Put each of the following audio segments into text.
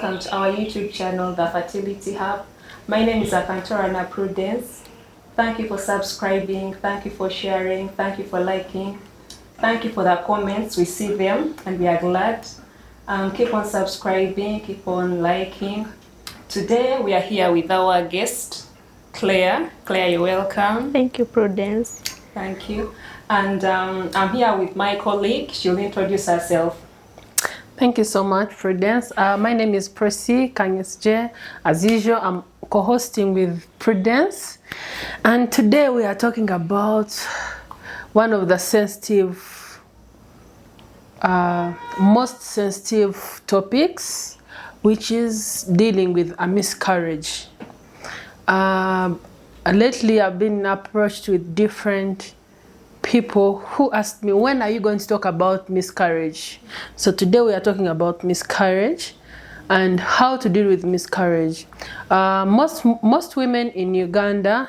welcome to our YouTube channel, The Fertility Hub. My name is Akantorana Prudence. Thank you for subscribing, thank you for sharing, thank you for liking, thank you for the comments. We see them and we are glad. Keep on subscribing, keep on liking. Today we are here with our guest, Claire. Claire, you're welcome. Thank you, Prudence. Thank you. And I'm here with my colleague. She'll introduce herself. Thank you so much, Prudence. My name is Percy Kanyesje. As usual, I'm co-hosting with Prudence. And today we are talking about one of the most sensitive topics, which is dealing with a miscarriage. Lately, I've been approached with different people who asked me, when are you going to talk about miscarriage? So today we are talking about miscarriage and how to deal with miscarriage. Most women in Uganda,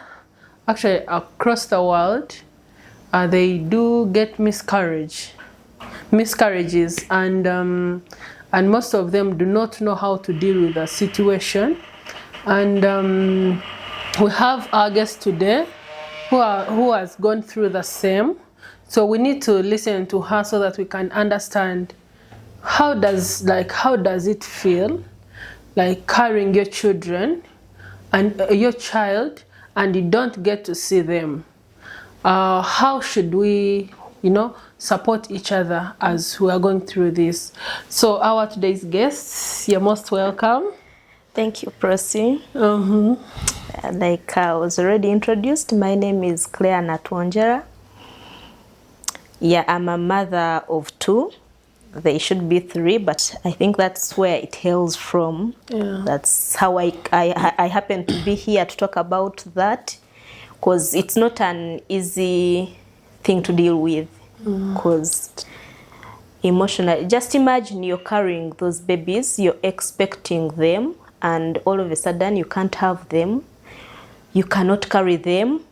actually across the world, they do get miscarriages, and most of them do not know how to deal with the situation. And we have our guest today who has gone through the same. So we need to listen to her so that we can understand how does it feel, like carrying your children and your child and you don't get to see them. How should we, support each other as we are going through this? So our today's guests, you're most welcome. Thank you, Percy. Like I was already introduced, my name is Claire Atwongyeire. Yeah, I'm a mother of 2. They should be 3, but I think that's where it hails from. Yeah. That's how I happen to be here to talk about that, because it's not an easy thing to deal with. Because emotionally, just imagine you're carrying those babies, you're expecting them, and all of a sudden you can't have them. You cannot carry them.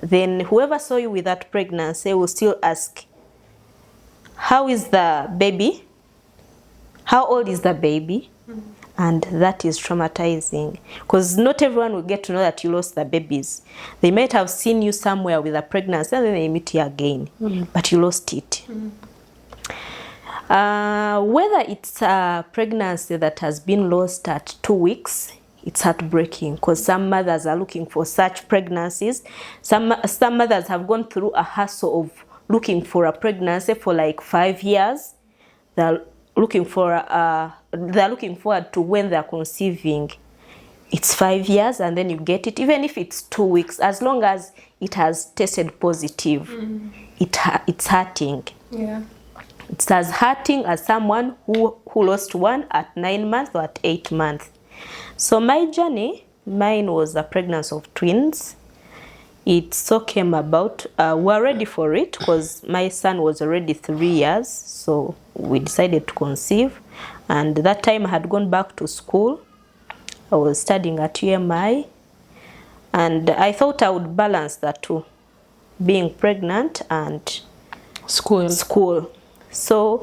Then whoever saw you with that pregnancy will still ask, how is the baby? How old is the baby? And that is traumatizing, because not everyone will get to know that you lost the babies. They might have seen you somewhere with a pregnancy and then they meet you again, but you lost it. Whether it's a pregnancy that has been lost at 2 weeks, it's heartbreaking, because some mothers are looking for such pregnancies. Some mothers have gone through a hassle of looking for a pregnancy for like 5 years. They're looking forward to when they're conceiving. It's 5 years and then you get it, even if it's 2 weeks, as long as it has tested positive. It's hurting. Yeah. It's as hurting as someone who lost one at 9 months or at 8 months. So my journey, mine was a pregnancy of twins. It so came about, we're ready for it because my son was already 3 years. So we decided to conceive. And that time I had gone back to school. I was studying at UMI. And I thought I would balance the two, being pregnant and school. So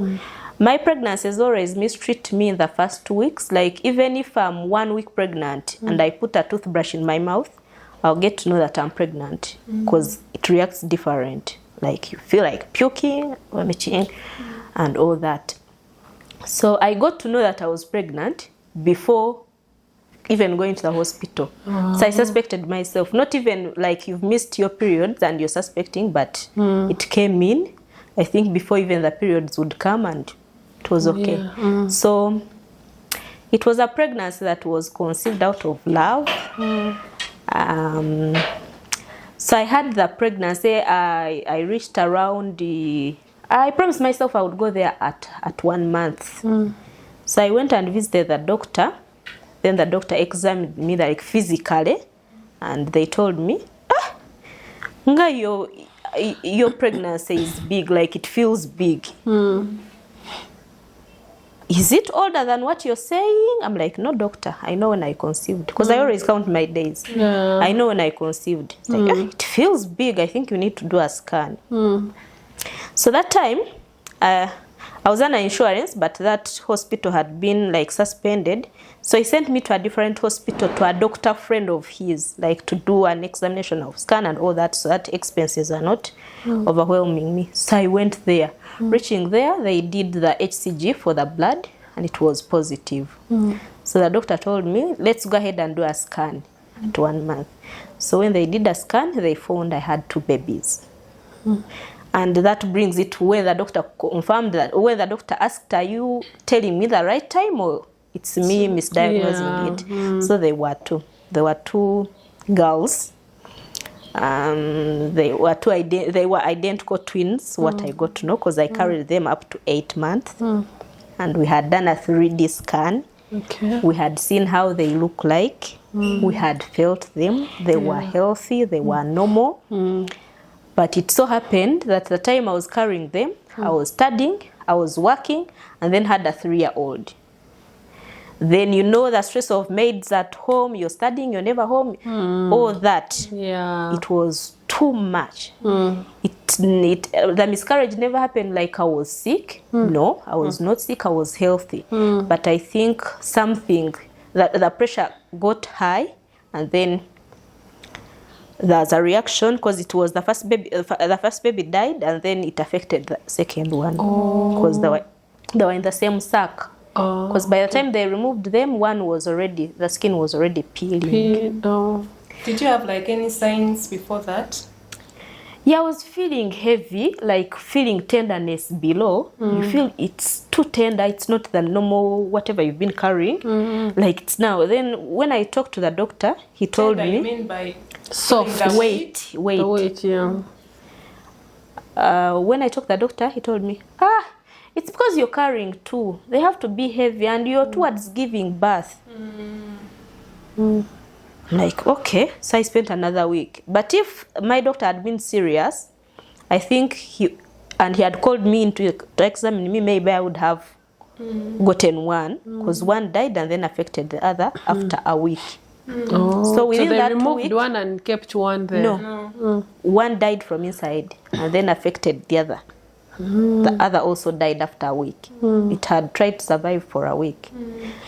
my pregnancies always mistreat me in the first 2 weeks. Like even if I'm 1 week pregnant and I put a toothbrush in my mouth, I'll get to know that I'm pregnant, because it reacts different. Like you feel like puking, vomiting, and all that. So I got to know that I was pregnant before even going to the hospital. So I suspected myself. Not even like you've missed your periods and you're suspecting, but it came in, I think, before even the periods would come, and it was okay. Yeah. So it was a pregnancy that was conceived out of love. So I had the pregnancy. I reached around I promised myself I would go there at 1 month. So I went and visited the doctor. Then the doctor examined me like physically, and they told me, your pregnancy is big, like it feels big. Is it older than what you're saying? I'm like, no, doctor, I know when I conceived, because I always count my days. Yeah. I know when I conceived. It's like, it feels big, I think you need to do a scan. So that time, I was under insurance, but that hospital had been like suspended. So he sent me to a different hospital, to a doctor friend of his, like to do an examination of scan and all that, so that expenses are not overwhelming me. So I went there. Reaching there, they did the HCG for the blood, and it was positive. So the doctor told me, let's go ahead and do a scan at 1 month. So when they did a scan, they found I had 2 babies. And that brings it to where the doctor confirmed that, when the doctor asked, are you telling me the right time or it's me misdiagnosing it? So they were 2. There were 2 girls. They were identical twins, what I got to know, because I carried them up to 8 months. And we had done a 3D scan. Okay. We had seen how they look like. We had felt them. They were healthy. They were normal. But it so happened that the time I was carrying them, I was studying, I was working, and then had a 3-year-old. Then you know the stress of maids at home, you're studying, you're never home, all that. Yeah. It was too much. The miscarriage never happened like I was sick. No, I was not sick, I was healthy. But I think something, that the pressure got high, and then there's a reaction because it was the first baby died, and then it affected the second one because they were in the same sac. Because by the time they removed them, the skin was already peeling. Did you have like any signs before that? Yeah, I was feeling heavy, like feeling tenderness below. You feel it's too tender, it's not the normal whatever you've been carrying. Like it's now. Then when I talked to the doctor, he told me, you mean by soft weight. The weight, yeah. When I talked to the doctor, he told me, it's because you're carrying 2. They have to be heavy, and you're towards giving birth. Like, okay. So I spent another week. But if my doctor had been serious, I think he had called me to examine me, maybe I would have gotten 1, because 1 died and then affected the other after a week. So within they that removed week, 1 and kept 1 there. No. 1 died from inside and then affected the other. The other also died after a week. It had tried to survive for a week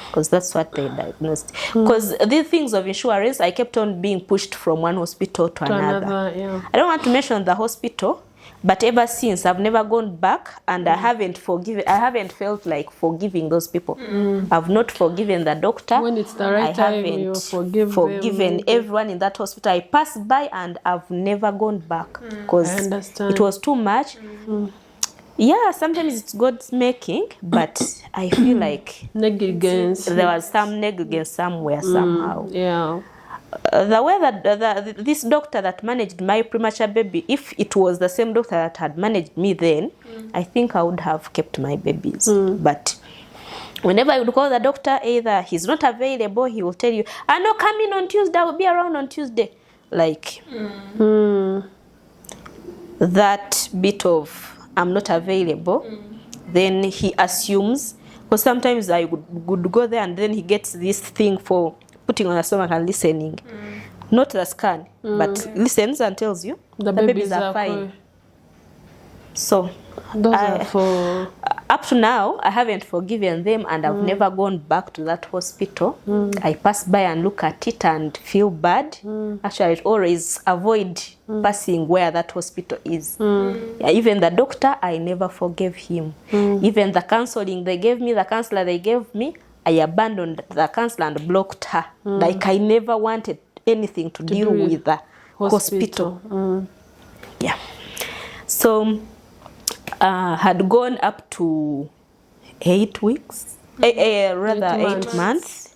because that's what they diagnosed. Because these things of insurance, I kept on being pushed from one hospital to another. Yeah. I don't want to mention the hospital, but ever since I've never gone back, and I haven't felt like forgiving those people. I've not forgiven the doctor. When it's the right time, you forgiven everyone in that hospital. I passed by and I've never gone back because it was too much. Yeah, sometimes it's God's making, but I feel like negligence. There was some negligence somewhere, somehow. Yeah. The way that this doctor that managed my premature baby, if it was the same doctor that had managed me then, I think I would have kept my babies. But whenever I would call the doctor, either he's not available, he will tell you, "I know, come in on Tuesday, I will be around on Tuesday." Like that bit of I'm not available, then he assumes, because sometimes I would go there and then he gets this thing for putting on a stomach and listening. Not the scan, but listens and tells you the babies are fine. So those are for... Up to now, I haven't forgiven them, and I've never gone back to that hospital. I pass by and look at it and feel bad. Actually, I always avoid passing where that hospital is. Yeah, even the doctor, I never forgave him. Even the counseling they gave me, the counselor they gave me, I abandoned the counselor and blocked her. Like I never wanted anything to deal with the hospital. Yeah. So had gone up to 8 weeks, rather 8 months.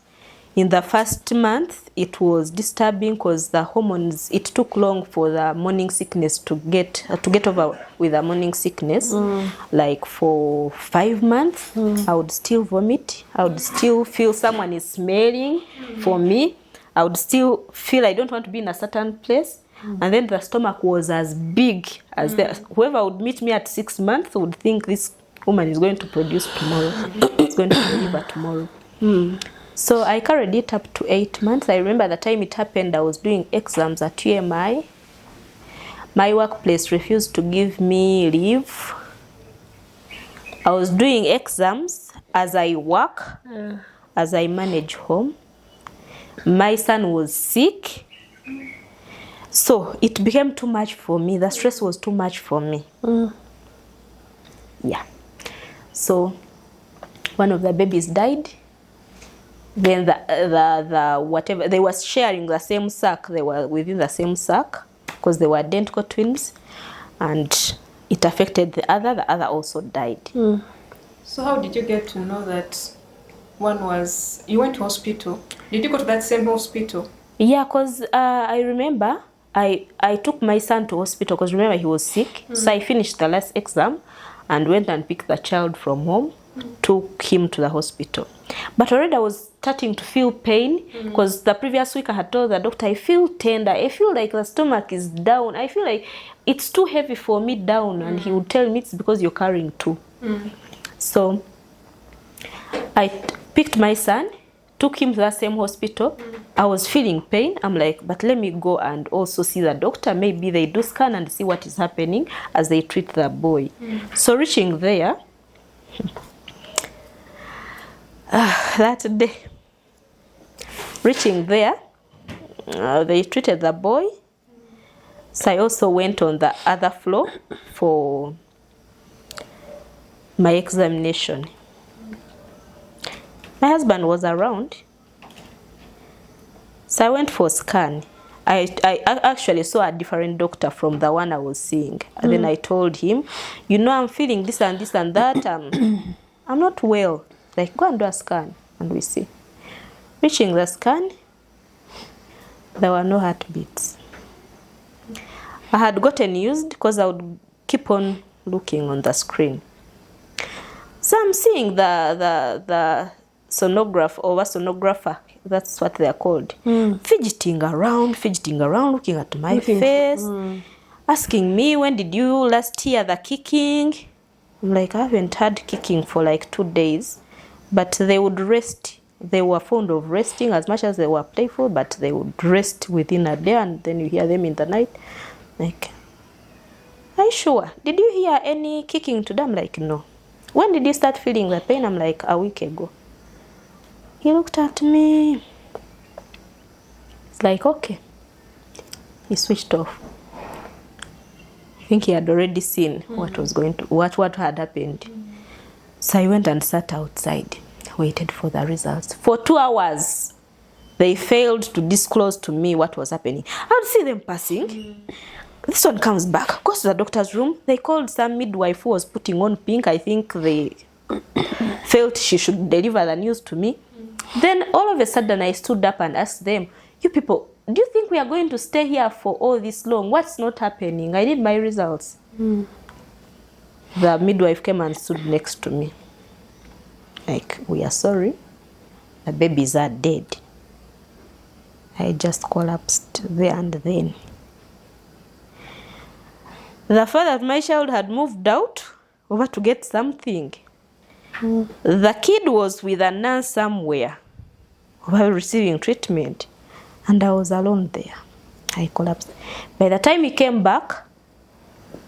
In the first month, it was disturbing because the hormones, it took long for the morning sickness to get over with the morning sickness. Like for 5 months, I would still vomit. I would still feel someone is smelling for me. I would still feel I don't want to be in a certain place. And then the stomach was as big as whoever would meet me at 6 months would think this woman is going to produce tomorrow. It's going to deliver tomorrow. So I carried it up to 8 months. I remember the time it happened, I was doing exams at UMI. My workplace refused to give me leave. I was doing exams as I work, as I manage home. My son was sick. So it became too much for me. The stress was too much for me. Yeah. So one of the babies died. Then the whatever, they were sharing the same sack. They were within the same sack because they were identical twins, and it affected the other. The other also died. So how did you get to know that one was, you went to hospital? Did you go to that same hospital? Yeah, because I remember I took my son to hospital because remember he was sick. So I finished the last exam and went and picked the child from home, took him to the hospital. But already I was starting to feel pain because the previous week I had told the doctor, I feel tender, I feel like the stomach is down, I feel like it's too heavy for me down. And he would tell me it's because you're carrying two. So I picked my son, took him to the same hospital. I was feeling pain. I'm like, but let me go and also see the doctor. Maybe they do scan and see what is happening as they treat the boy. So reaching there, that day, reaching there, they treated the boy. So I also went on the other floor for my examination. My husband was around, so I went for scan. I actually saw a different doctor from the one I was seeing. And then I told him, you know, I'm feeling this and this and that. I'm not well. Like, go and do a scan and we see. Reaching the scan, there were no heartbeats. I had gotten used because I would keep on looking on the screen. So I'm seeing the sonographer, that's what they're called, fidgeting around, looking at my face, asking me, when did you last hear the kicking? I'm like, I haven't had kicking for like 2 days, but they would rest. They were fond of resting as much as they were playful, but they would rest within a day, and then you hear them in the night. Like, are you sure? Did you hear any kicking today? I'm like, no. When did you start feeling the pain? I'm like, a week ago. He looked at me. It's like, okay. He switched off. I think he had already seen what was going to, what had happened. So I went and sat outside, waited for the results. For 2 hours, they failed to disclose to me what was happening. I would see them passing. This one comes back, goes to the doctor's room. They called some midwife who was putting on pink. I think they felt she should deliver the news to me. Then all of a sudden I stood up and asked them, you people, do you think we are going to stay here for all this long? What's not happening? I need my results. The midwife came and stood next to me. Like, we are sorry, the babies are dead. I just collapsed there and then. The fact that my child had moved out over to get something. The kid was with a nurse somewhere while receiving treatment, and I was alone there. I collapsed. By the time he came back,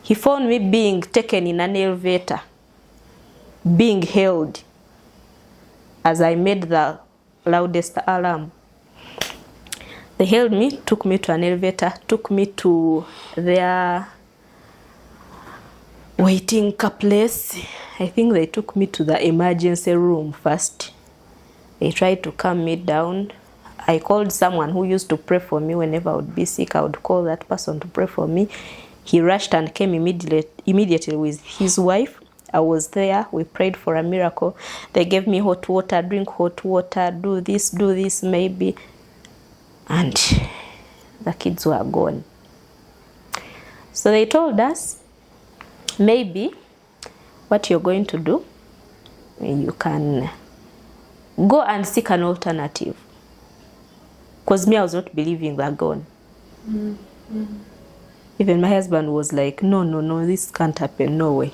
he found me being taken in an elevator, being held as I made the loudest alarm. They held me, took me to an elevator, took me to their waiting place. I think they took me to the emergency room first. They tried to calm me down. I called someone who used to pray for me whenever I would be sick. I would call that person to pray for me. He rushed and came immediately with his wife. I was there. We prayed for a miracle. They gave me hot water, drink hot water, do this maybe. And the kids were gone. So they told us, maybe what you're going to do, you can go and seek an alternative. Because me, I was not believing they're gone. Even my husband was like, no, this can't happen, no way.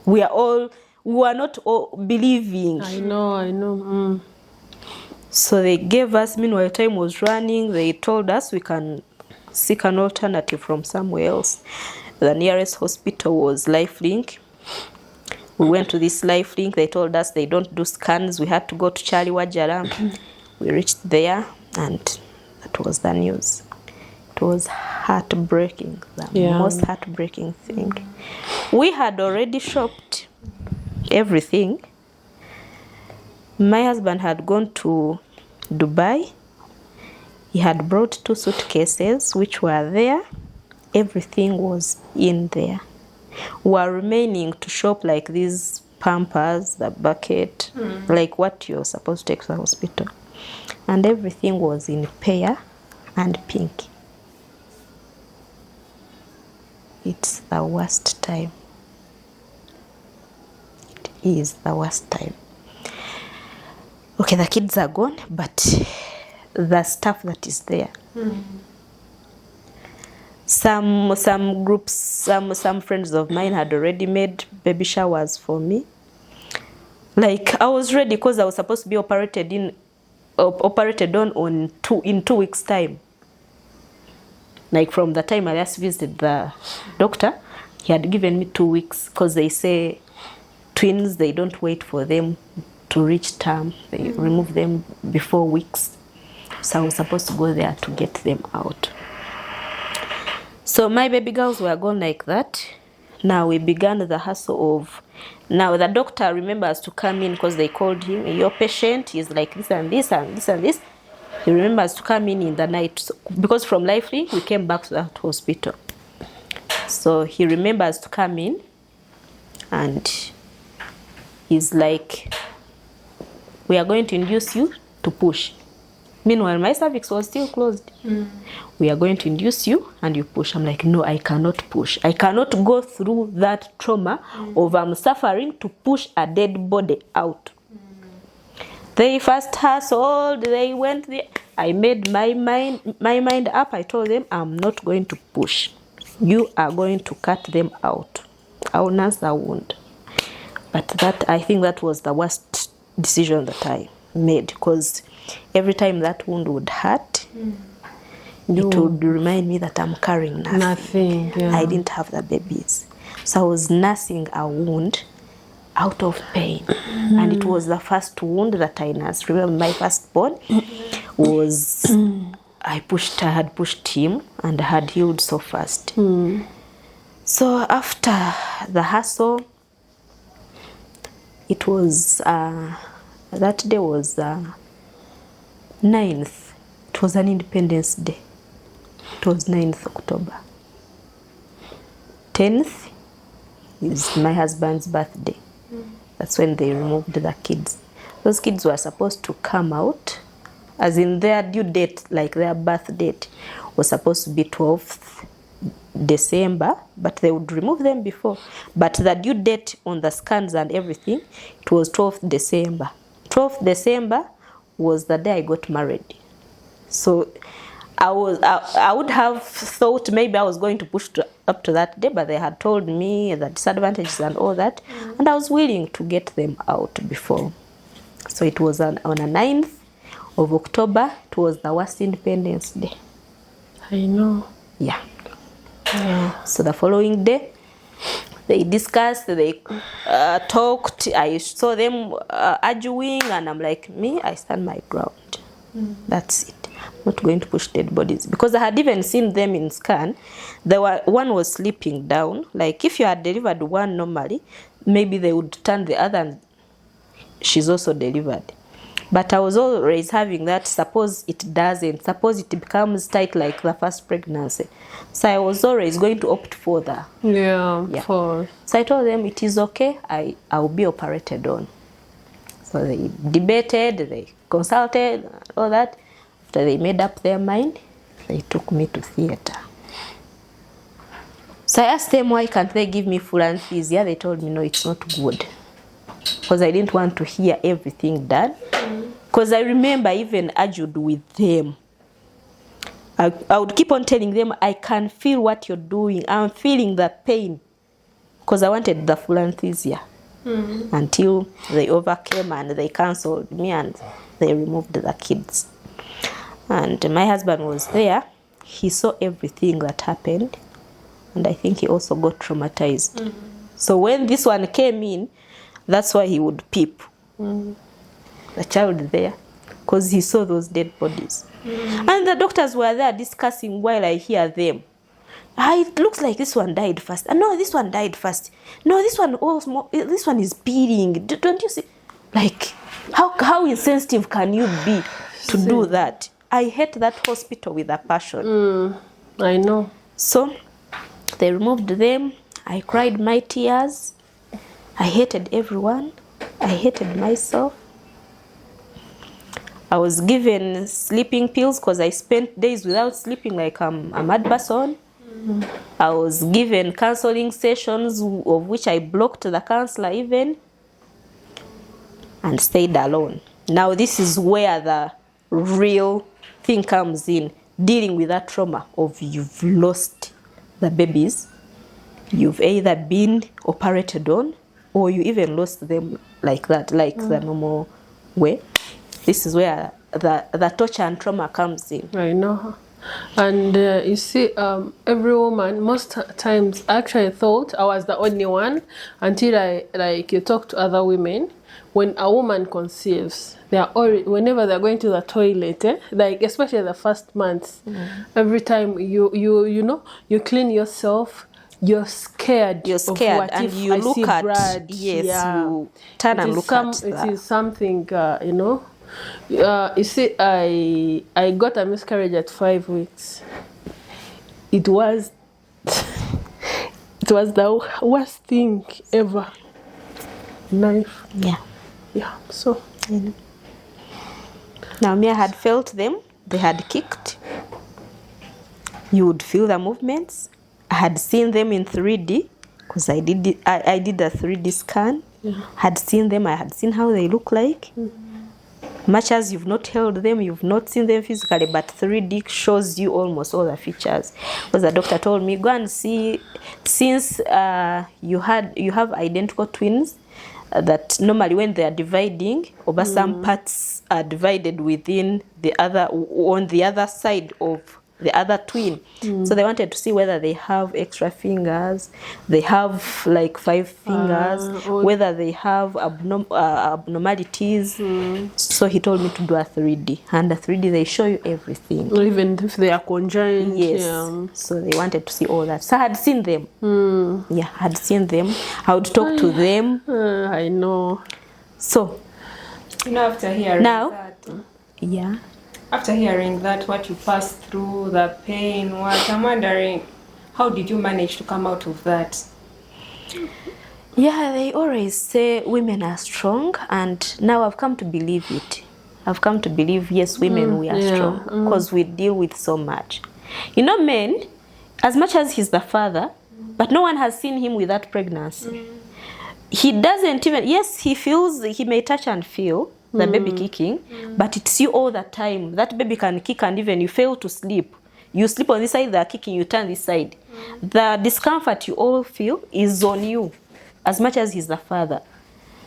We were not all believing. I know. So they gave us, meanwhile time was running, they told us we can seek an alternative from somewhere else. The nearest hospital was Lifelink. We went to this Lifelink. They told us they don't do scans. We had to go to Charlie Wajara. We reached there, and that was the news. It was heartbreaking, the most heartbreaking thing. We had already shopped everything. My husband had gone to Dubai. He had brought 2 suitcases which were there. Everything was in there. We were remaining to shop like these Pampers, the bucket, like what you're supposed to take to the hospital. And everything was in pear and pink. It's the worst time. It is the worst time. Okay, the kids are gone, but the stuff that is there. Some groups, some friends of mine had already made baby showers for me. Like, I was ready because I was supposed to be operated on in 2 weeks' time. Like, from the time I last visited the doctor, he had given me 2 weeks because they say twins, they don't wait for them to reach term. They remove them before weeks. So I was supposed to go there to get them out. So my baby girls were gone like that. Now we began the hustle of, now the doctor remembers to come in because they called him, your patient is like this and this and this and this. He remembers to come in the night, so, because from Lifelink we came back to that hospital. So he remembers to come in and he's like, we are going to induce you to push. Meanwhile, my cervix was still closed. We are going to induce you and you push. I'm like, no, I cannot push. I cannot go through that trauma of I'm suffering to push a dead body out. They first hustled, they went there. I made my mind up. I told them, I'm not going to push. You are going to cut them out. I'll nurse the wound. But that, I think that was the worst decision that I made, because every time that wound would hurt, it would remind me that I'm carrying nothing. I didn't have the babies. So I was nursing a wound out of pain. And it was the first wound that I nursed. Remember, my firstborn was, I had pushed him and had healed so fast. So after the hustle, it was, that day was 9th. It was an Independence Day. It was 9th October. 10th is my husband's birthday. That's when they removed the kids. Those kids were supposed to come out, as in their due date, like their birth date, was supposed to be 12th December, but they would remove them before. But the due date on the scans and everything, it was 12th December. 12th December was the day I got married. So I would have thought maybe I was going to push up to that day, but they had told me the disadvantages and all that, and I was willing to get them out before. So it was on a 9th of October. It was the worst Independence Day. I know. Yeah. So the following day, they discussed, they talked. I saw them arguing, and I'm like, me, I stand my ground. That's it. I'm not going to push dead bodies, because I had even seen them in scan. One was sleeping down. Like, if you had delivered one normally, maybe they would turn the other and she's also delivered. But I was always having that, suppose it doesn't, suppose it becomes tight like the first pregnancy. So I was always going to opt for the... So I told them, it is okay, I'll be operated on. So they debated, they consulted, all that. After they made up their mind, they took me to theater. So I asked them, why can't they give me full anesthesia? They told me, no, it's not good. Because I didn't want to hear everything done. Because I remember even argued with them. I would keep on telling them, I can feel what you're doing. I'm feeling the pain. Because I wanted the full anesthesia. Until they overcame and they cancelled me and they removed the kids. And my husband was there. He saw everything that happened. And I think he also got traumatized. So when this one came in, That's why he would peep the child there, because he saw those dead bodies. And the doctors were there discussing while I hear them. It looks like this one died first. No, this one died first. No, this one is bleeding. Don't you see? Like, how insensitive can you be to do that? I hate that hospital with a passion. I know. So they removed them. I cried my tears. I hated everyone. I hated myself. I was given sleeping pills because I spent days without sleeping like I'm a mad person. I was given counseling sessions, of which I blocked the counselor even, and stayed alone. Now this is where the real thing comes in, dealing with that trauma of you've lost the babies. You've either been operated on, or you even lost them like that, like the normal way. This is where the torture and trauma comes in. I know. And you see, every woman, most times, actually I thought I was the only one until you talk to other women. When a woman conceives, they are already, whenever they're going to the toilet, like especially the first months, every time you clean yourself, you're scared. You're scared, of what and if you I look see at blood. yes, Yeah. you turn and look at that. It is something, you see, I got a miscarriage at 5 weeks. It was the worst thing ever in life. Yeah. So now me, I had felt them. They had kicked. You would feel the movements. I had seen them in 3D because I did a 3D scan. Had seen them. I had seen how they look like. Much as you've not held them, you've not seen them physically, but 3D shows you almost all the features. Because the doctor told me, go and see, since you have identical twins, that normally when they are dividing, over some parts are divided within the other, on the other side of the other twin. So they wanted to see whether they have extra fingers, they have like 5 fingers, whether they have abnormalities. So he told me to do a 3D, and a 3D they show you everything, even if they are conjoined. Yes. So they wanted to see all that. So I had seen them. Yeah, I had seen them. I would talk to them. I know. So after hearing that, after hearing that, what you passed through, the pain, what I'm wondering, how did you manage to come out of that? Yeah, they always say women are strong, and now I've come to believe it. I've come to believe, yes, women, we are strong, because we deal with so much. Men, as much as he's the father, but no one has seen him with that pregnancy. He doesn't even, yes, he feels, he may touch and feel the baby kicking, but it's you all the time. That baby can kick, and even you fail to sleep. You sleep on this side, they're kicking, you turn this side. The discomfort you all feel is on you, as much as he's the father.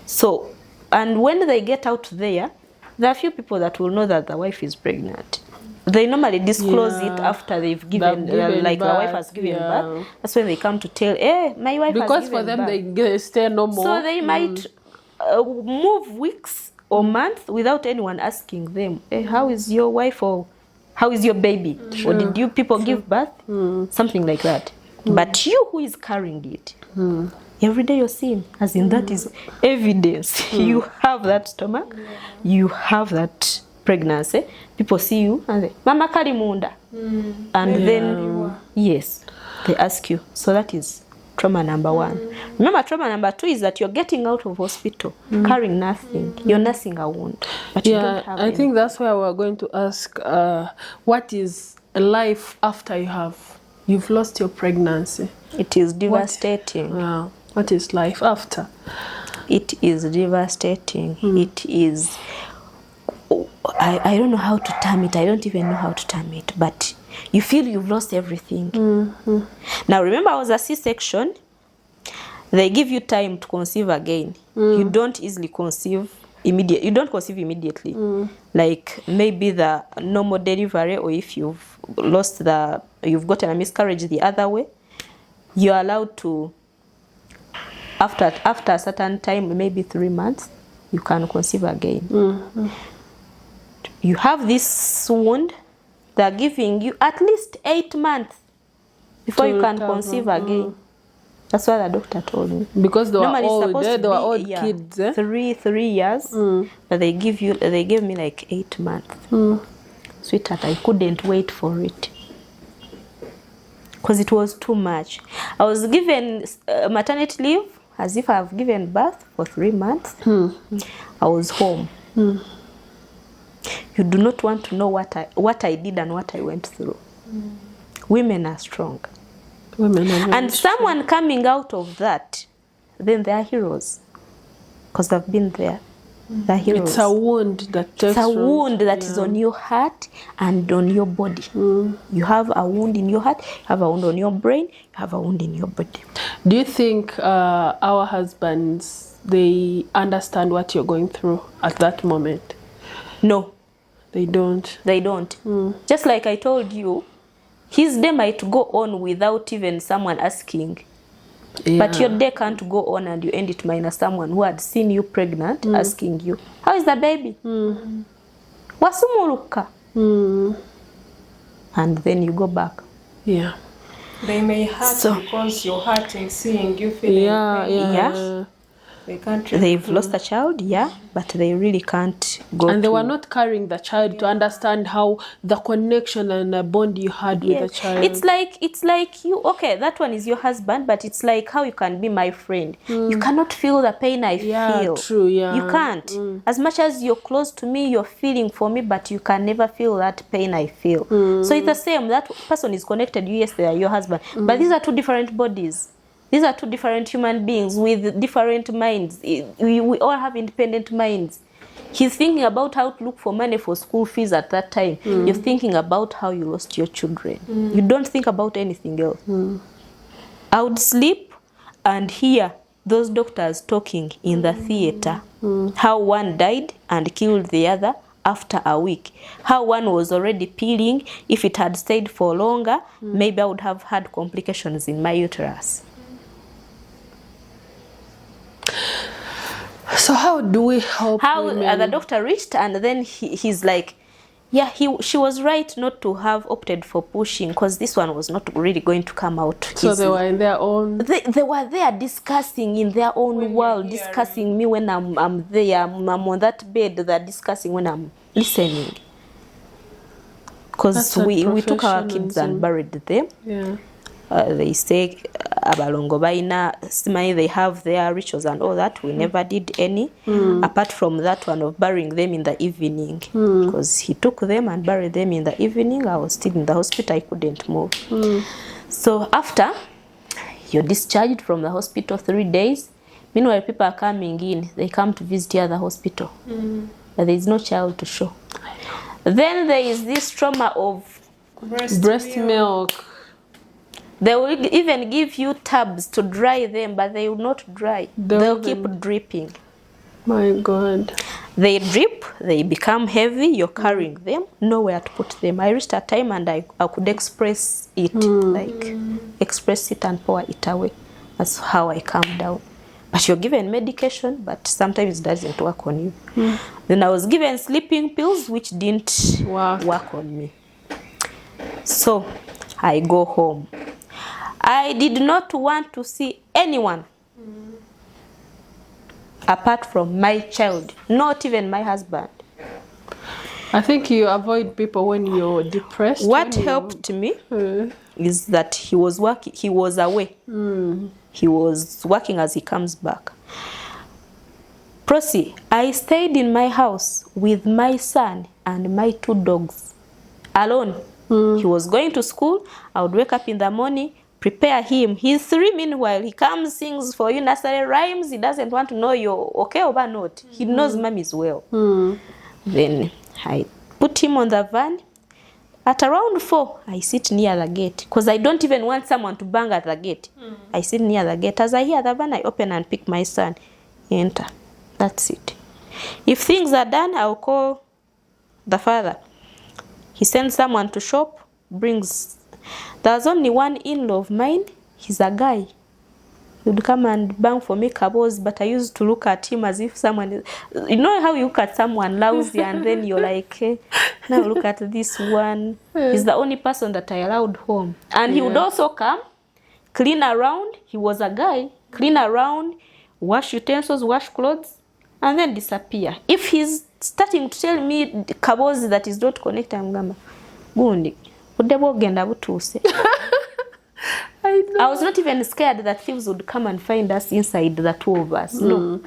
So, and when they get out there are few people that will know that the wife is pregnant. They normally disclose it after they've given, like birth, the wife has given birth. That's when they come to tell, my wife has given birth. Because for them, they stay no more. So they might move weeks or months without anyone asking them, how is your wife, or how is your baby? Or did you people give birth? Something like that. But you who is carrying it, every day you're seeing, as in that is evidence. You have that stomach, you have that pregnancy. People see you and say, Mama Karimunda. And then, yes, they ask you. So that is trauma number 1. Remember, trauma number 2 is that you're getting out of hospital, carrying nothing. You're nursing a wound, but you don't have I think that's why we're going to ask, what is life after you've lost your pregnancy? It is devastating. What is life after? It is devastating. It is, I don't know how to term it. I don't even know how to term it, but you feel you've lost everything. Now remember, I was a C-section. They give you time to conceive again. You don't easily conceive immediately. You don't conceive immediately. Like maybe the normal delivery, or if you've gotten a miscarriage the other way, you're allowed to after a certain time, maybe 3 months, you can conceive again. You have this wound, they're giving you at least 8 months before you can conceive again. That's what the doctor told me. Because they were Normally old, supposed to they were be, old kids. 3 years, but they gave me like 8 months. Sweetheart, I couldn't wait for it because it was too much. I was given maternity leave as if I've given birth for 3 months. I was home. You do not want to know what I did and what I went through. Women are strong. And someone coming out of that, then they are heroes. Because they've been there. They're heroes. It's a wound that takes is on your heart and on your body. You have a wound in your heart, you have a wound on your brain, you have a wound in your body. Do you think our husbands, they understand what you're going through at that moment? No. They don't. They don't. Just like I told you, his day might go on without even someone asking. But your day can't go on and you end it minus someone who had seen you pregnant asking you, how is the baby? Wasumuluka. And then you go back. Yeah. They may hurt because you're hurting, seeing you feeling pain. Yeah. They can't. They've lost a child, but they really can't go. And they were not carrying the child to understand how the connection and the bond you had with the child. It's like you, okay, that one is your husband, but it's like how you can be my friend. You cannot feel the pain I feel. True, You can't. As much as you're close to me, you're feeling for me, but you can never feel that pain I feel. So it's the same. That person is connected. Yes, they are your husband. But these are two different bodies. These are two different human beings with different minds. We all have independent minds. He's thinking about how to look for money for school fees at that time. You're thinking about how you lost your children. You don't think about anything else. I would sleep and hear those doctors talking in the theater. How one died and killed the other after a week. How one was already peeling. If it had stayed for longer, maybe I would have had complications in my uterus. So how do we help women? The doctor reached and then he's like, she was right not to have opted for pushing because this one was not really going to come out. So they were in their own... They were there discussing in their own world, discussing me when I'm there. I'm on that bed, they're discussing when I'm listening. Because we took our kids and buried them. Yeah. They say abalongo baina simai, they have their rituals and all that. We never did any apart from that one of burying them in the evening, because he took them and buried them in the evening. I was still in the hospital, I couldn't move. So after you're discharged from the hospital 3 days, meanwhile people are coming in, they come to visit you at the hospital, but there is no child to show. Then there is this trauma of breast milk. They will even give you tabs to dry them, but they will not dry. They'll keep dripping. My God. They drip, they become heavy, you're carrying them, nowhere to put them. I reached a time and I could express it, express it and pour it away. That's how I calm down. But you're given medication, but sometimes it doesn't work on you. Then I was given sleeping pills, which didn't work on me. So I go home. I did not want to see anyone apart from my child, not even my husband. I think you avoid people when you're depressed. What helped me is that he was working, he was away. He was working as he comes back. Prosi, I stayed in my house with my son and my 2 dogs alone. He was going to school. I would wake up in the morning, prepare him. He's 3 meanwhile. He comes, sings for you nursery rhymes. He doesn't want to know you're okay or not. He knows mommy's well. Then I put him on the van. At around 4, I sit near the gate because I don't even want someone to bang at the gate. I sit near the gate. As I hear the van, I open and pick my son. Enter. That's it. If things are done, I'll call the father. He sends someone to shop, brings... There's only one in-law of mine. He's a guy. He would come and bang for me kabos, but I used to look at him as if someone is, you know how you look at someone lousy and then you're like, hey, now look at this one. He's the only person that I allowed home. And he would also come, clean around. He was a guy, clean around, wash utensils, wash clothes, and then disappear. If he's starting to tell me kabos that is not connected, I'm gonna gundi. I was not even scared that thieves would come and find us inside, the two of us. No.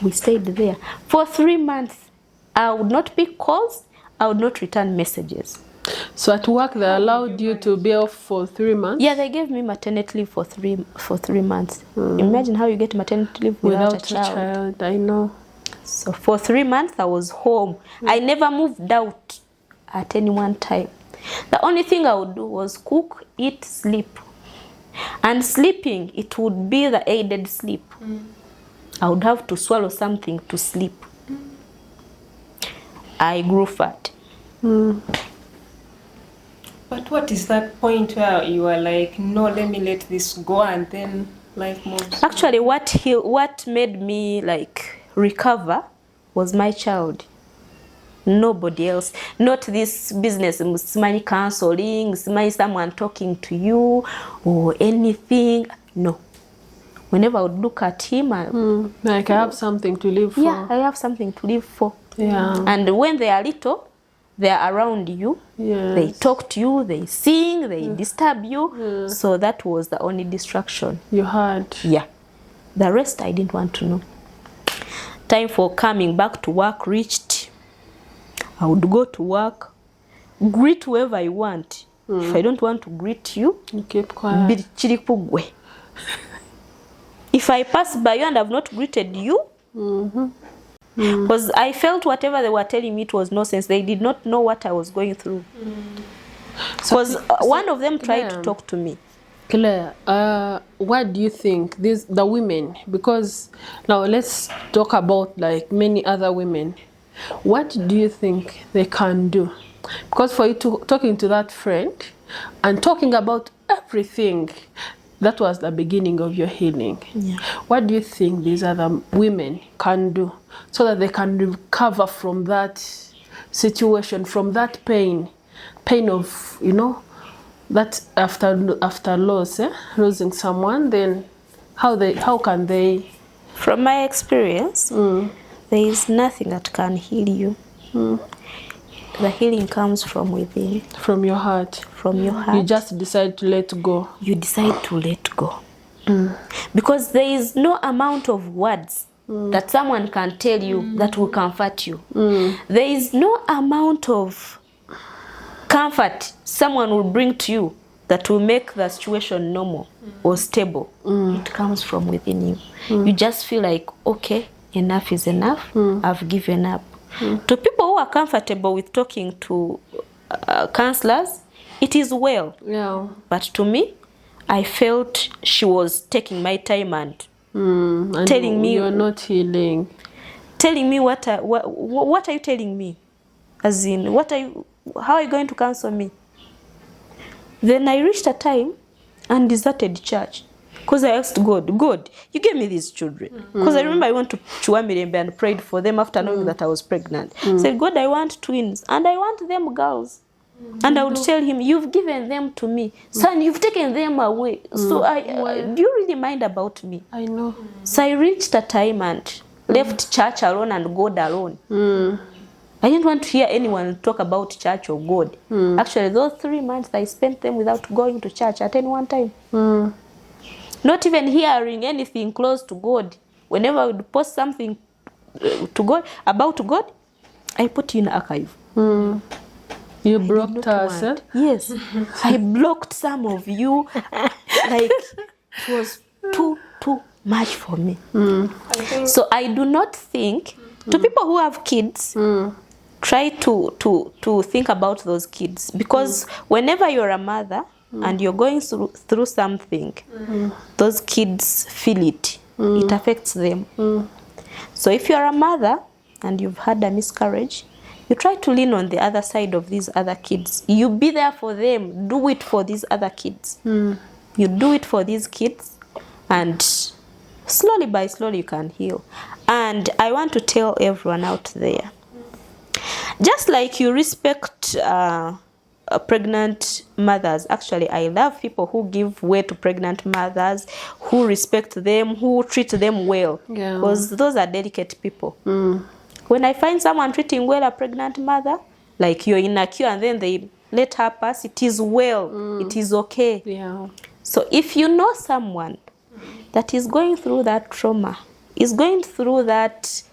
We stayed there. For 3 months, I would not pick calls, I would not return messages. So at work, they allowed you to be off for 3 months? Yeah, they gave me maternity leave for three months. Imagine how you get maternity leave without a child. I know. So for 3 months, I was home. I never moved out at any one time. The only thing I would do was cook, eat, sleep. And sleeping, it would be the aided sleep. I would have to swallow something to sleep. I grew fat. But what is that point where you are like, no, let me let this go, and then life moves? Actually, what made me like recover was my child. Nobody else. Not this business, my counseling, my someone talking to you or anything. No. Whenever I would look at him, like I have something to live for. Yeah, I have something to live for. Yeah. And when they are little, they are around you. Yes. They talk to you, they sing, they disturb you. So that was the only distraction you had. Yeah. The rest I didn't want to know. Time for coming back to work reached. I would go to work, greet whoever I want. If I don't want to greet you, keep quiet. If I pass by you and have not greeted you, because I felt whatever they were telling me, it was nonsense. They did not know what I was going through. Because one of them tried to talk to me. Claire, what do you think the women, because now let's talk about like many other women, what do you think they can do? Because for you talking to that friend and talking about everything, that was the beginning of your healing. Yeah. What do you think these other women can do so that they can recover from that situation, from that pain of, you know, that after loss, losing someone, then how can they? From my experience, there is nothing that can heal you. The healing comes from within. From your heart. From your heart. You just decide to let go. You decide to let go. Because there is no amount of words that someone can tell you that will comfort you. There is no amount of comfort someone will bring to you that will make the situation normal or stable. It comes from within you. You just feel like, okay, enough is enough. I've given up. To people who are comfortable with talking to counselors, it is well. Yeah. But to me, I felt she was taking my time and telling me you're not healing. Telling me what are you telling me? As in, how are you going to counsel me? Then I reached a time and deserted church. Because I asked God, you gave me these children. Because I remember I went to Chuamirembe and prayed for them after knowing that I was pregnant. I said, God, I want twins and I want them girls. And I would tell him, you've given them to me. Son, you've taken them away. So do you really mind about me? I know. So I reached a time and left church alone and God alone. I didn't want to hear anyone talk about church or God. Actually, those 3 months I spent them without going to church at any one time. Not even hearing anything close to God. Whenever I would post something to God about God, I put in archive. You blocked us, eh? Yes. I blocked some of you. Like, it was too much for me. So I do not think, to people who have kids, try to think about those kids. Because whenever you're a mother, and you're going through something, those kids feel it. It affects them. So if you're a mother and you've had a miscarriage, you try to lean on the other side of these other kids. You be there for them. Do it for these other kids. You do it for these kids, and slowly by slowly you can heal. And I want to tell everyone out there, just like you respect pregnant mothers. Actually, I love people who give way to pregnant mothers, who respect them, who treat them well, because those are delicate people. When I find someone treating well a pregnant mother, like you're in a queue and then they let her pass, it is well, it is okay. So if you know someone that is going through that trauma, is going through that,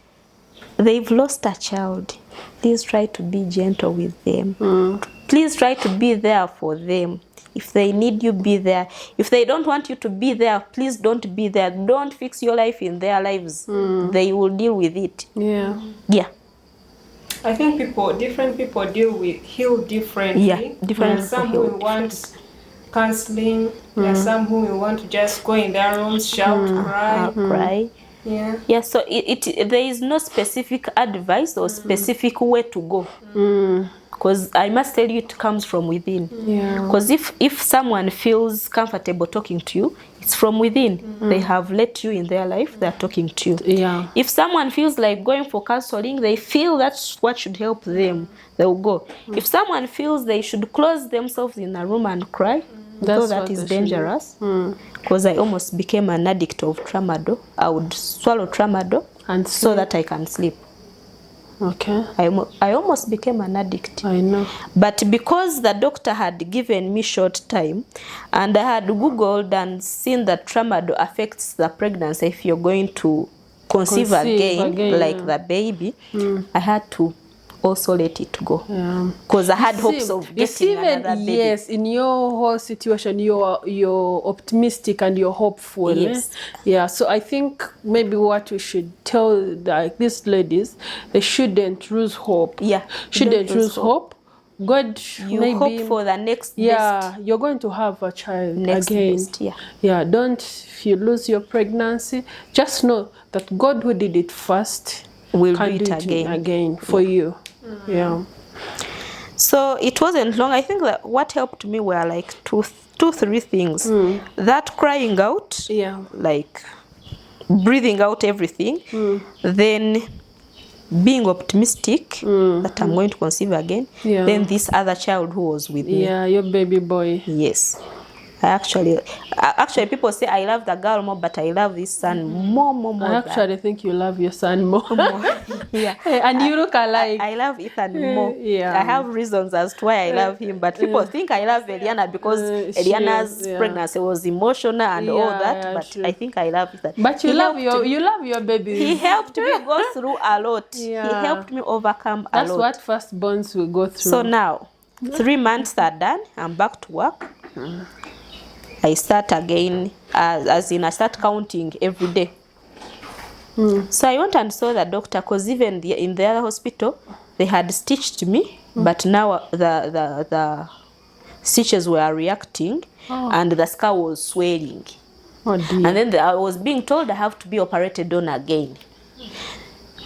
they've lost a child, please try to be gentle with them. Please try to be there for them. If they need you, be there. If they don't want you to be there, please don't be there. Don't fix your life in their lives. They will deal with it. Yeah. I think different people heal differently. Yeah, different people some who want counseling. There are some who will want to just go in their rooms, shout, cry. Yeah. So there is no specific advice or specific way to go. Because I must tell you, it comes from within. Because if someone feels comfortable talking to you, it's from within. They have let you in their life, they're talking to you. If someone feels like going for counseling, they feel that's what should help them, they will go. If someone feels they should close themselves in a room and cry, though that is dangerous. Because I almost became an addict of tramadol. I would swallow tramadol and so that I can sleep. Okay. I almost became an addict. I know. But because the doctor had given me short time, and I had Googled and seen that tramadol affects the pregnancy if you're going to conceive again like the baby, I had to also let it go. Because I had hopes of getting another baby. Yes, in your whole situation, you're optimistic and you're hopeful. Yes. Yeah, so I think maybe what we should tell these ladies, they shouldn't lose hope. Shouldn't lose hope. God, you maybe hope for the next best. You're going to have a child next again. Best, don't, if you lose your pregnancy, just know that God who did it first will do it again for you. So it wasn't long. I think that what helped me were like two, three things. That crying out, like breathing out everything, then being optimistic that I'm going to conceive again, then this other child who was with me. Your baby boy. Yes. Actually, people say I love the girl more, but I love this son more. I actually think you love your son more. And you look alike. I love Ethan more. I have reasons as to why I love him, but people think I love Eliana because Eliana's pregnancy was emotional and all that. But I think I love Ethan. But you love your baby. He helped me go through a lot. He helped me overcome a lot. That's what firstborns will go through. So now, 3 months are done. I'm back to work. I start again, as in I start counting every day. So I went and saw the doctor, because even in the other hospital, they had stitched me, but now the stitches were reacting, and the scar was swelling. And then I was being told I have to be operated on again.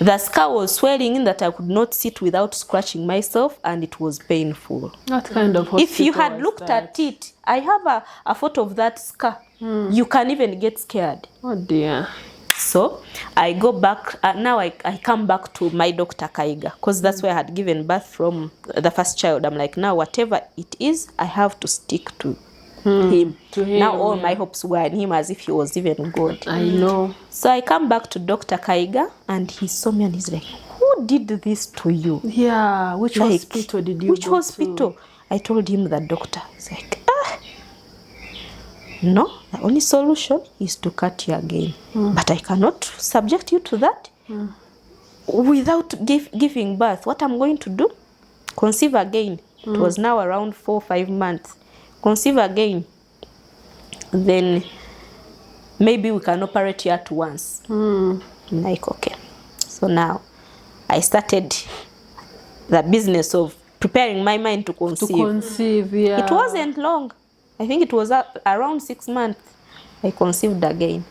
The scar was swelling in that I could not sit without scratching myself, and it was painful. What kind of hospital? If you had looked at it, I have a photo of that scar. You can even get scared. Oh dear. So I go back, now I come back to my Dr. Kaiga, because that's where I had given birth from the first child. I'm like, now whatever it is, I have to stick to him. Now all my hopes were in him, as if he was even God. I know. So I come back to Dr. Kaiga, and he saw me and he's like, who did this to you? Yeah, which hospital did you go to? Which hospital? I told him the doctor. He's like, no, the only solution is to cut you again. But I cannot subject you to that without giving birth. What I'm going to do? Conceive again. It was now around 4 or 5 months. Conceive again. Then maybe we can operate you at once. I'm like, okay. So now I started the business of preparing my mind to conceive. It wasn't long. I think it was around 6 months. I conceived again.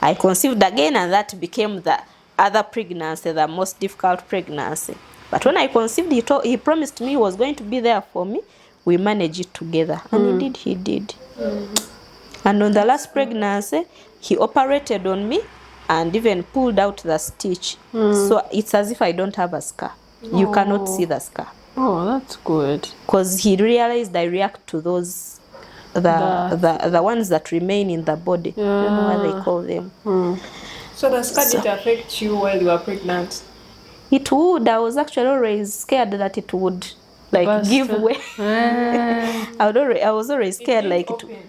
I conceived again, and that became the other pregnancy, the most difficult pregnancy. But when I conceived, he promised me he was going to be there for me. We managed it together, and indeed he did. And on the last pregnancy, he operated on me and even pulled out the stitch. So it's as if I don't have a scar. You cannot see the scar. Oh, that's good. Because he realized I react to those, the ones that remain in the body. I don't know what they call them. So the scar didn't affect you while you were pregnant? It would. I was actually always scared that it would give way. I was always scared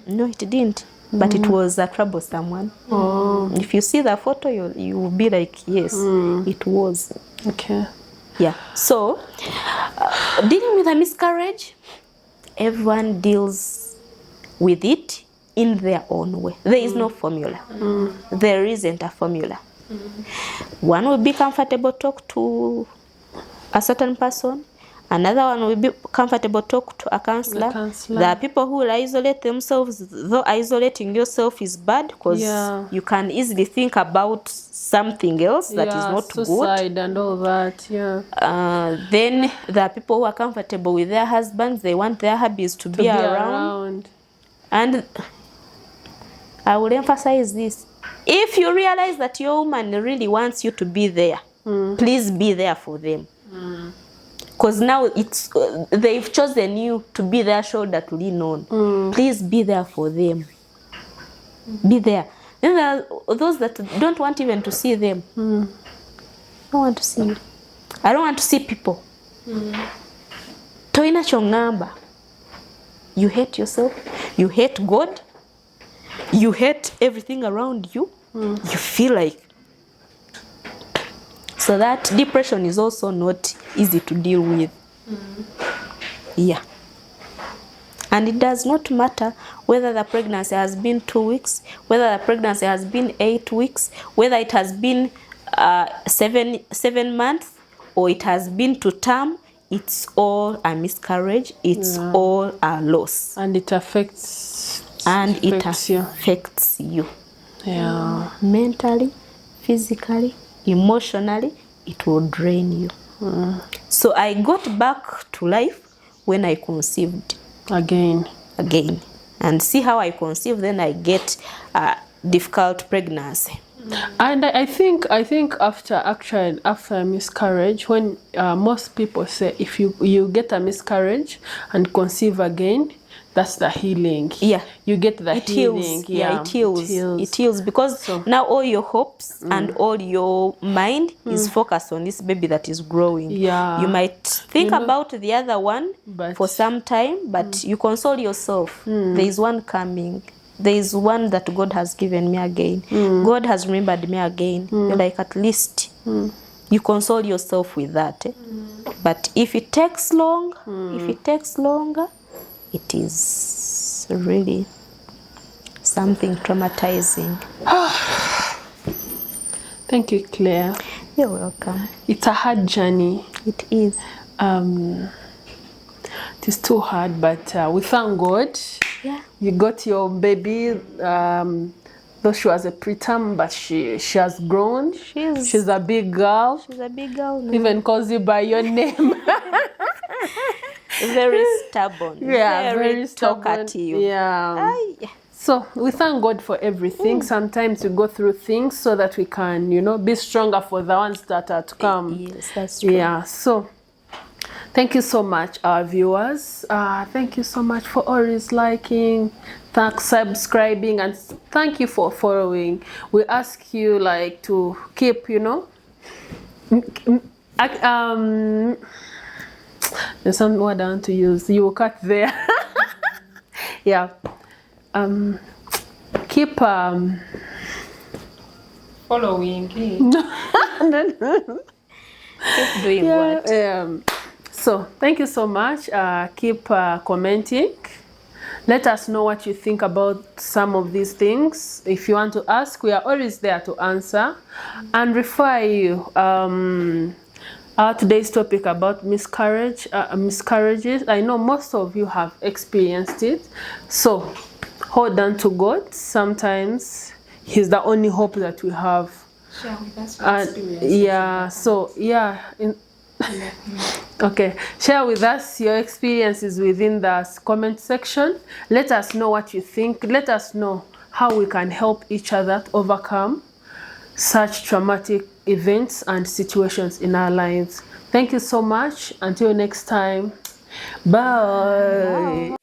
no, it didn't. But it was a troublesome one. If you see the photo, you will be like, yes, it was. Okay. Yeah. So, dealing with a miscarriage, everyone deals with it in their own way. There is no formula. There isn't a formula. One will be comfortable talk to a certain person. Another one will be comfortable talk to a counselor. There are people who will isolate themselves, though isolating yourself is bad because you can easily think about something else that is not suicide good. And all that, Then there are people who are comfortable with their husbands. They want their hubbies to be around. And I will emphasize this. If you realize that your woman really wants you to be there, please be there for them. Because now they've chosen you to be their shoulder to lean on. Please be there for them. Be there. Then there are those that don't want even to see them. I don't want to see you. I don't want to see people. Toina chongamba. You hate yourself. You hate God. You hate everything around you. You feel like. So that depression is also not easy to deal with. Yeah. And it does not matter whether the pregnancy has been 2 weeks, whether the pregnancy has been 8 weeks, whether it has been 7 months, or it has been to term. It's all a miscarriage. It's all a loss. And it affects you. Yeah. Mentally, physically, emotionally, it will drain you. So I got back to life when I conceived. Again. And see how I conceive, then I get a difficult pregnancy. And I think after a miscarriage, when most people say if you get a miscarriage and conceive again, that's the healing. Yeah. You get the healing. Heals. Yeah, it heals because now all your hopes and all your mind is focused on this baby that is growing. Yeah. You might think about the other one for some time, but you console yourself. There is one coming. There is one that God has given me again. God has remembered me again. You're like, at least you console yourself with that. But if it takes long, it is really something traumatizing. Thank you, Claire. You're welcome. It's a hard journey. It is. It is too hard, but we thank God. Yeah. You got your baby. Though she was a preterm, but she has grown. She's a big girl. She's a big girl now. Even calls you by your name. Very stubborn. Yeah, very talkative. Yeah. So we thank God for everything. Sometimes we go through things so that we can, be stronger for the ones that are to come. Yes, that's true. Yeah. So thank you so much, our viewers. Thank you so much for always liking, subscribing, and thank you for following. We ask you to keep, there's some word I want to use. You will cut there. Yeah. Keep following. Keep doing what? So thank you so much. Keep commenting. Let us know what you think about some of these things. If you want to ask, we are always there to answer and refer you. Today's topic about miscarriages. I know most of you have experienced it. So hold on to God. Sometimes He's the only hope that we have. Share with us your experience. Yeah. So yeah. Okay, share with us your experiences within the comment section. Let us know what you think. Let us know how we can help each other to overcome such traumatic events and situations in our lives. Thank you so much. Until next time. Bye.